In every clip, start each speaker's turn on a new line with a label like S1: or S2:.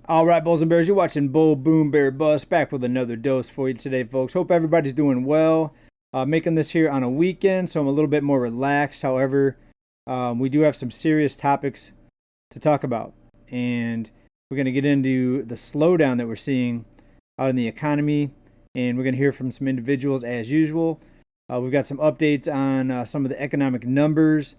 S1: All right, Bulls and Bears, you're watching Bull, Boom, Bear, Bust, back with another dose for you today, folks. Hope everybody's doing well. Making this here on a weekend, so I'm a little bit more relaxed. However, we do have some serious topics to talk about. And we're going to get into the slowdown that we're seeing out in the economy. And we're going to hear from some individuals as usual. We've got some updates on some of the economic numbers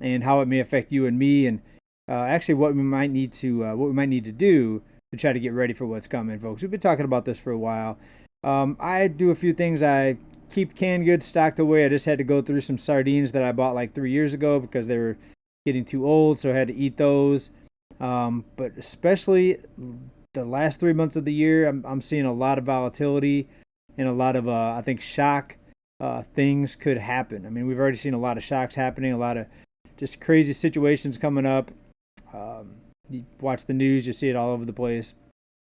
S1: and how it may affect you and me, and actually what we might need to do to try to get ready for what's coming, folks. We've been talking about this for a while. I do a few things. I keep canned goods stocked away. I just had to go through some sardines that I bought like 3 years ago because they were getting too old, so I had to eat those. But especially the last 3 months of the year, I'm seeing a lot of volatility and a lot of, I think, shock things could happen. I mean, we've already seen a lot of shocks happening, a lot of just crazy situations coming up. You watch the news, you see it all over the place.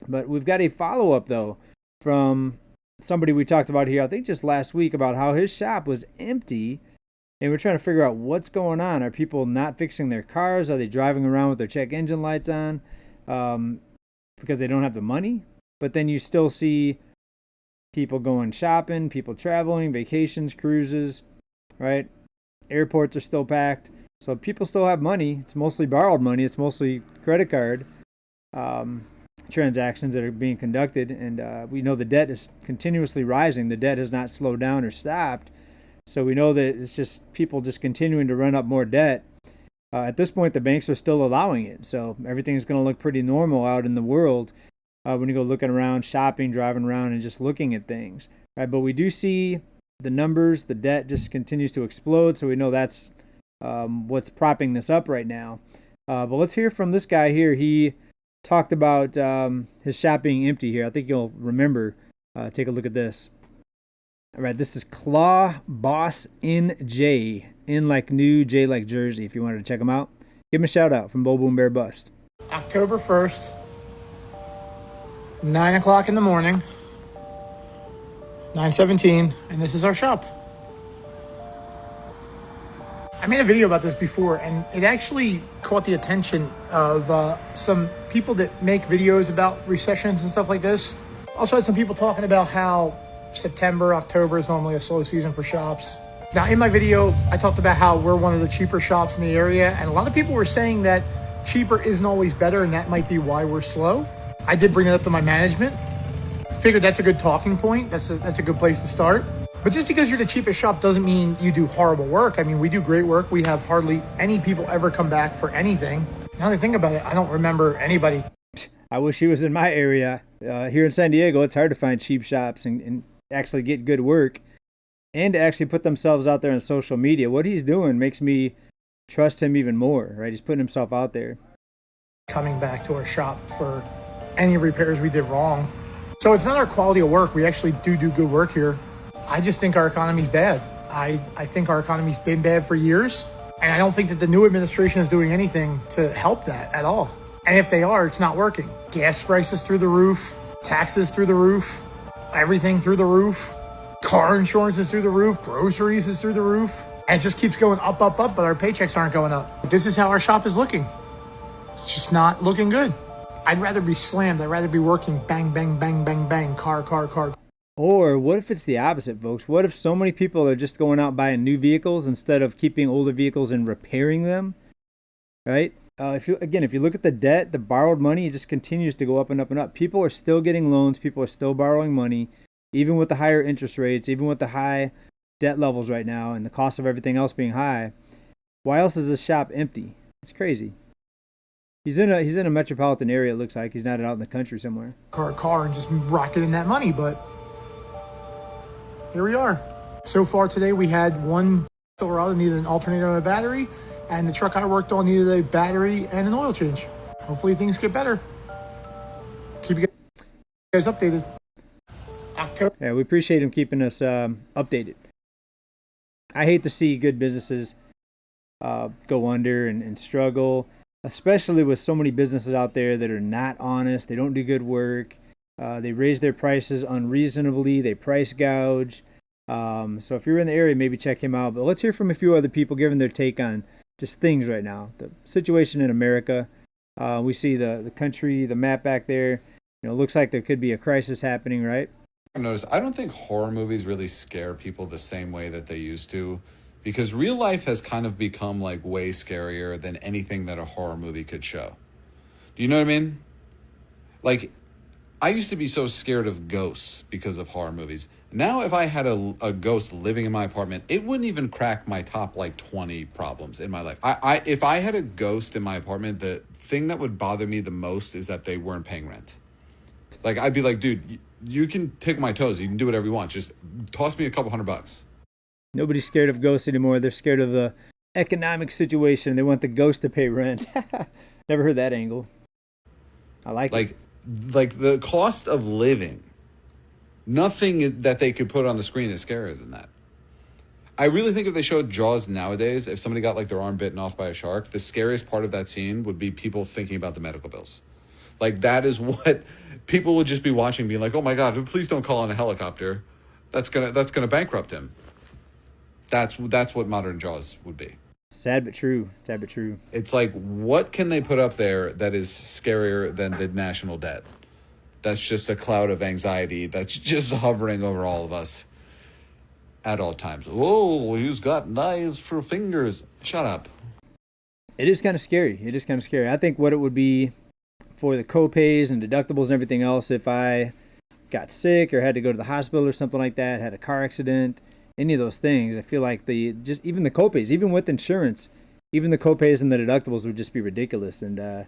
S1: But we've got a follow-up, though, from somebody we talked about here, I think just last week, about how his shop was empty. And we're trying to figure out what's going on. Are people not fixing their cars? Are they driving around with their check engine lights on because they don't have the money? But then you still see people going shopping, people traveling, vacations, cruises, right? Airports are still packed. So people still have money. It's mostly borrowed money. It's mostly credit card transactions that are being conducted. And we know the debt is continuously rising. The debt has not slowed down or stopped. So we know that it's just people just continuing to run up more debt. At this point, the banks are still allowing it. So everything's going to look pretty normal out in the world when you go looking around, shopping, driving around, and just looking at things. Right? But we do see the numbers. The debt just continues to explode. So we know that's what's propping this up right now. But let's hear from this guy here. He talked about his shop being empty here. I think you'll remember. Take a look at this. All right, this is Claw Boss NJ. N like new, J like Jersey. If you wanted to check him out, give him a shout out from Bo Boom Bear Bust.
S2: October 1st, 9 o'clock in the morning, 9:17, and this is our shop. I made a video about this before, and it actually caught the attention of some people that make videos about recessions and stuff like this. Also had some people talking about how September, October is normally a slow season for shops. Now, in my video, I talked about how we're one of the cheaper shops in the area, and a lot of people were saying that cheaper isn't always better, and that might be why we're slow. I did bring it up to my management. Figured that's a good talking point. That's a good place to start. But just because you're the cheapest shop doesn't mean you do horrible work. I mean, we do great work. We have hardly any people ever come back for anything. Now that I think about it, I don't remember anybody.
S1: I wish he was in my area. Here in San Diego, it's hard to find cheap shops and actually get good work and to actually put themselves out there on social media. What he's doing makes me trust him even more, right? He's putting himself out there.
S2: Coming back to our shop for any repairs we did wrong. So it's not our quality of work. We actually do good work here. I just think our economy's bad. I think our economy's been bad for years, and I don't think that the new administration is doing anything to help that at all. And if they are, it's not working. Gas prices through the roof, taxes through the roof, everything through the roof, car insurance is through the roof, groceries is through the roof, and it just keeps going up, but our paychecks aren't going up. This is how our shop is looking. It's just not looking good. I'd rather be slammed. I'd rather be working bang, bang, bang, bang, bang, car.
S1: Or what if it's the opposite, folks? What if so many people are just going out buying new vehicles instead of keeping older vehicles and repairing them, right? If you look at the debt, the borrowed money, it just continues to go up and up and up. People are still getting loans. People are still borrowing money, even with the higher interest rates, even with the high debt levels right now and the cost of everything else being high. Why else is this shop empty? It's crazy. He's in a metropolitan area, it looks like. He's not out in the country somewhere.
S2: Car and just rocketing that money, but here we are. So far today, we had one Silverado needed an alternator and a battery, and the truck I worked on needed a battery and an oil change. Hopefully things get better. Keep you guys updated. October.
S1: Yeah, we appreciate him keeping us updated. I hate to see good businesses go under and struggle, especially with so many businesses out there that are not honest. They don't do good work. They raise their prices unreasonably. They price gouge. So if you're in the area, maybe check him out. But let's hear from a few other people giving their take on just things right now. The situation in America, We see the country, the map back there. Looks like there could be a crisis happening, right?
S3: I noticed I don't think horror movies really scare people the same way that they used to, because real life has kind of become like way scarier than anything that a horror movie could show. Do you know what I mean? Like, I used to be so scared of ghosts because of horror movies. Now, if I had a ghost living in my apartment, it wouldn't even crack my top like 20 problems in my life. If I had a ghost in my apartment, the thing that would bother me the most is that they weren't paying rent. Like, I'd be like, dude, you can take my toes. You can do whatever you want. Just toss me a couple $100.
S1: Nobody's scared of ghosts anymore. They're scared of the economic situation. They want the ghost to pay rent. Never heard that angle. I like it.
S3: Like the cost of living. Nothing that they could put on the screen is scarier than that. I really think if they showed Jaws nowadays, if somebody got like their arm bitten off by a shark, the scariest part of that scene would be people thinking about the medical bills. Like, that is what people would just be watching, being like, "Oh my God, please don't call in a helicopter. That's gonna bankrupt him." That's what modern Jaws would be.
S1: Sad but true. Sad but true.
S3: It's like, what can they put up there that is scarier than the national debt? That's just a cloud of anxiety that's just hovering over all of us at all times. Oh, he's got knives for fingers. Shut up.
S1: It is kind of scary. It is kind of scary. I think what it would be for the copays and deductibles and everything else, if I got sick or had to go to the hospital or something like that, had a car accident, any of those things, I feel like even the copays, even with insurance, even the copays and the deductibles would just be ridiculous. And I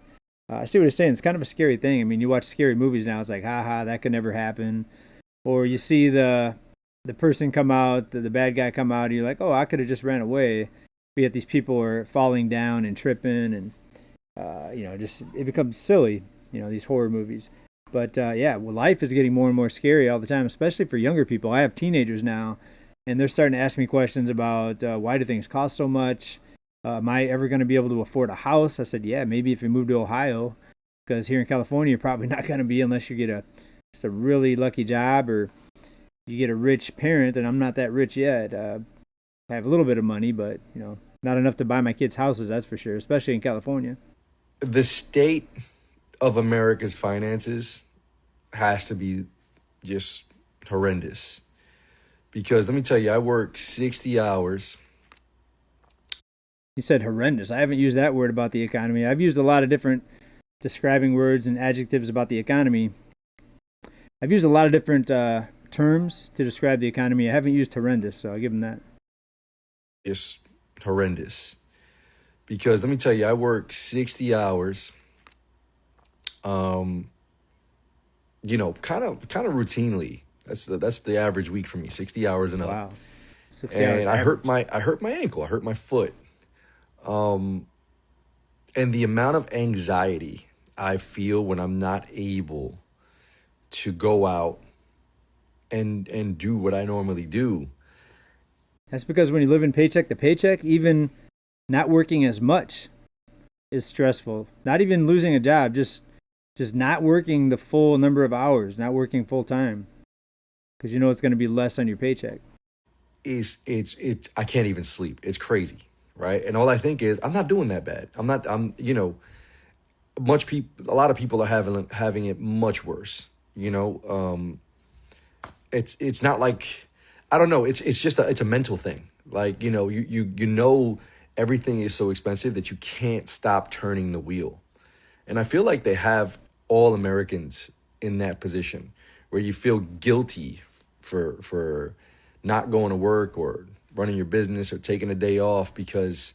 S1: see what you're saying. It's kind of a scary thing. I mean, you watch scary movies now. It's like, haha, that could never happen. Or you see the person come out, the bad guy come out, and you're like, oh, I could have just ran away. But yet these people are falling down and tripping, and just it becomes silly. These horror movies. But life is getting more and more scary all the time, especially for younger people. I have teenagers now, and they're starting to ask me questions about why do things cost so much? Am I ever going to be able to afford a house? I said, yeah, maybe if you move to Ohio, because here in California, you're probably not going to be unless you get just a really lucky job or you get a rich parent, and I'm not that rich yet. I have a little bit of money, but, not enough to buy my kids houses, that's for sure, especially in California.
S4: The state of America's finances has to be just horrendous. Because let me tell you, I work 60 hours.
S1: You said horrendous. I haven't used that word about the economy. I've used a lot of different describing words and adjectives about the economy. I've used a lot of different terms to describe the economy. I haven't used horrendous, so I'll give them that.
S4: It's horrendous. Because let me tell you, I work 60 hours, kind of routinely. That's the average week for me, 60 hours and up.
S1: Wow. 60 hours.
S4: And I hurt my ankle, I hurt my foot. And the amount of anxiety I feel when I'm not able to go out and do what I normally do.
S1: That's because when you live in paycheck to paycheck, even not working as much is stressful. Not even losing a job, just not working the full number of hours, not working full time, because it's going to be less on your paycheck.
S4: I can't even sleep. It's crazy, right? And all I think is I'm not doing that bad. A lot of people are having it much worse. It's not like, I don't know. It's just it's a mental thing. Like, everything is so expensive that you can't stop turning the wheel. And I feel like they have all Americans in that position where you feel guilty for not going to work or running your business or taking a day off because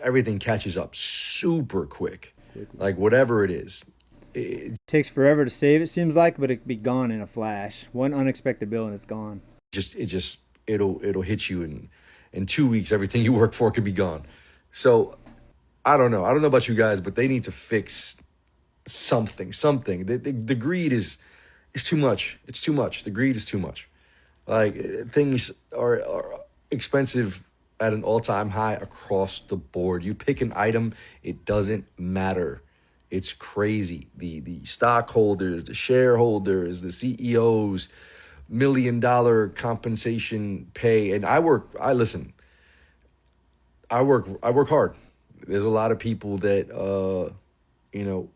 S4: everything catches up super quick. Like whatever it is.
S1: It takes forever to save, it seems like, but it can be gone in a flash. One unexpected bill and it's gone.
S4: It'll hit you in 2 weeks. Everything you work for could be gone. So I don't know about you guys, but they need to fix something. The greed is too much. It's too much. The greed is too much. Like, things are expensive at an all-time high across the board. You pick an item, it doesn't matter. It's crazy. The stockholders, the shareholders, the CEOs, $1 million compensation pay. And I work hard. There's a lot of people that you know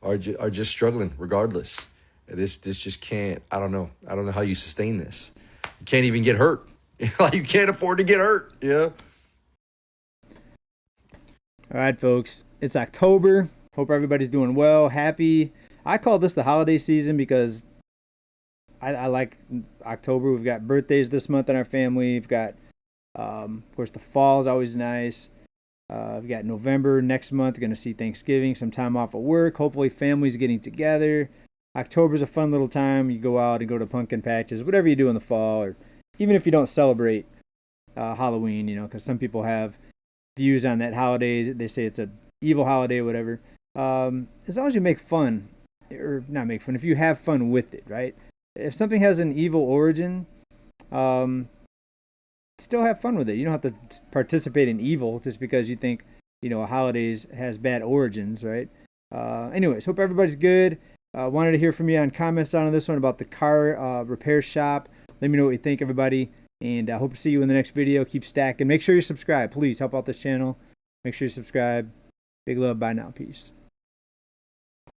S4: are just struggling regardless. This just can't. I don't know. I don't know how you sustain this. You can't even get hurt. Like, you can't afford to get hurt. Yeah.
S1: All right, folks. It's October. Hope everybody's doing well, happy. I call this the holiday season because I like October. We've got birthdays this month in our family. We've got, of course, the fall is always nice. We've got November next month. We're going to see Thanksgiving, some time off of work. Hopefully, families getting together. October's a fun little time. You go out and go to pumpkin patches, whatever you do in the fall, or even if you don't celebrate Halloween, because some people have views on that holiday. They say it's a evil holiday, whatever. As long as you make fun, or not make fun, if you have fun with it, right? If something has an evil origin, still have fun with it. You don't have to participate in evil just because you think, a holiday has bad origins, right? Anyways, hope everybody's good. Wanted to hear from you on comments down on this one about the car repair shop. Let me know what you think, everybody. And I hope to see you in the next video. Keep stacking. Make sure you subscribe. Please help out this channel. Make sure you subscribe. Big love. Bye now. Peace.